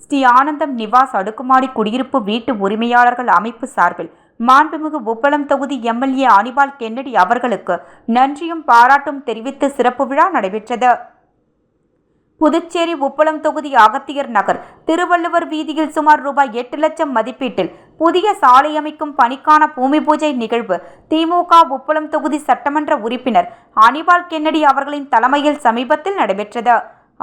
ஸ்ரீ ஆனந்தம் நிவாஸ் அடுக்குமாடி குடியிருப்பு வீட்டு உரிமையாளர்கள் அமைப்பு சார்பில் மாண்புமிகு உப்பளம் தொகுதி எம்எல்ஏ அனிபால் கென்னடி அவர்களுக்கு நன்றியும் பாராட்டும் தெரிவித்து சிறப்பு விழா நடைபெற்றது. புதுச்சேரி உப்பளம் தொகுதி அகத்தியர் நகர் திருவள்ளுவர் வீதியில் சுமார் ரூபாய் 8 லட்சம் மதிப்பீட்டில் புதிய சாலை அமைக்கும் பணிக்கான பூமி பூஜை நிகழ்வு திமுக உப்பளம் தொகுதி சட்டமன்ற உறுப்பினர் அனிபால் கென்னடி அவர்களின் தலைமையில் சமீபத்தில் நடைபெற்றது.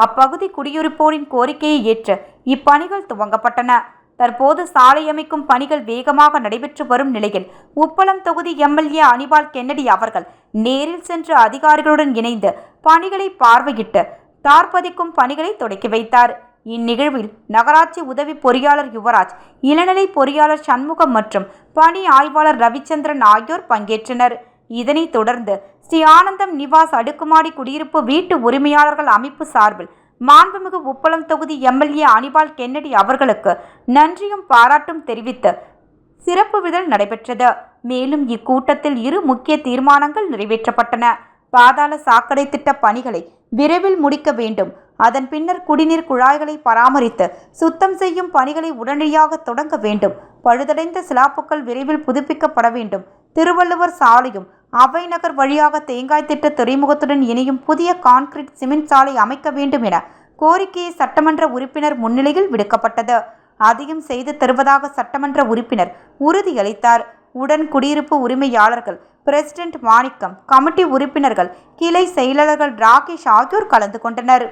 அப்பகுதி குடியிருப்போரின் கோரிக்கையை ஏற்று இப்பணிகள் துவங்கப்பட்டன. தற்போது சாலை அமைக்கும் பணிகள் வேகமாக நடைபெற்று வரும் நிலையில் உப்பளம் தொகுதி எம்எல்ஏ அனிபால் கென்னடி அவர்கள் நேரில் சென்று அதிகாரிகளுடன் இணைந்து பணிகளை பார்வையிட்டு தார்பதிக்கும் பணிகளை தொடக்கி வைத்தார். இந்நிகழ்வில் நகராட்சி உதவி பொறியாளர் யுவராஜ், இளநிலை பொறியாளர் சண்முகம் மற்றும் பணி ஆய்வாளர் ரவிச்சந்திரன் ஆகியோர் பங்கேற்றனர். இதனைத் தொடர்ந்து ஸ்ரீ ஆனந்தம் நிவாஸ் அடுக்குமாடி குடியிருப்பு வீட்டு உரிமையாளர்கள் அமைப்பு சார்பில் மாண்புமிகு உப்பளம் தொகுதி எம்எல்ஏ அனிபால் கென்னடி அவர்களுக்கு நன்றியும் பாராட்டும் தெரிவித்து சிறப்பு விழா நடைபெற்றது. மேலும் இக்கூட்டத்தில் 2 முக்கிய தீர்மானங்கள் நிறைவேற்றப்பட்டன. பாதாள சாக்கடை திட்ட பணிகளை விரைவில் முடிக்க வேண்டும். அதன் பின்னர் குடிநீர் குழாய்களை பராமரித்து சுத்தம் செய்யும் பணிகளை உடனடியாக தொடங்க வேண்டும். பழுதடைந்த சிலாப்புக்கள் விரைவில் புதுப்பிக்கப்பட வேண்டும். திருவள்ளுவர் சாலையும் அவை நகர் வழியாக தேங்காய் திட்ட துறைமுகத்துடன் இணையும் புதிய கான்கிரீட் சிமெண்ட் சாலை அமைக்க வேண்டும் என கோரிக்கையை சட்டமன்ற உறுப்பினர் முன்னிலையில் விடுக்கப்பட்டது. அதையும் செய்து தருவதாக சட்டமன்ற உறுப்பினர் உறுதியளித்தார். உடன் குடியிருப்பு உரிமையாளர்கள், பிரசிடென்ட் மாணிக்கம், கமிட்டி உறுப்பினர்கள், கிளை செயலாளர்கள் ராகேஷ் ஆகியோர் கலந்து கொண்டனர்.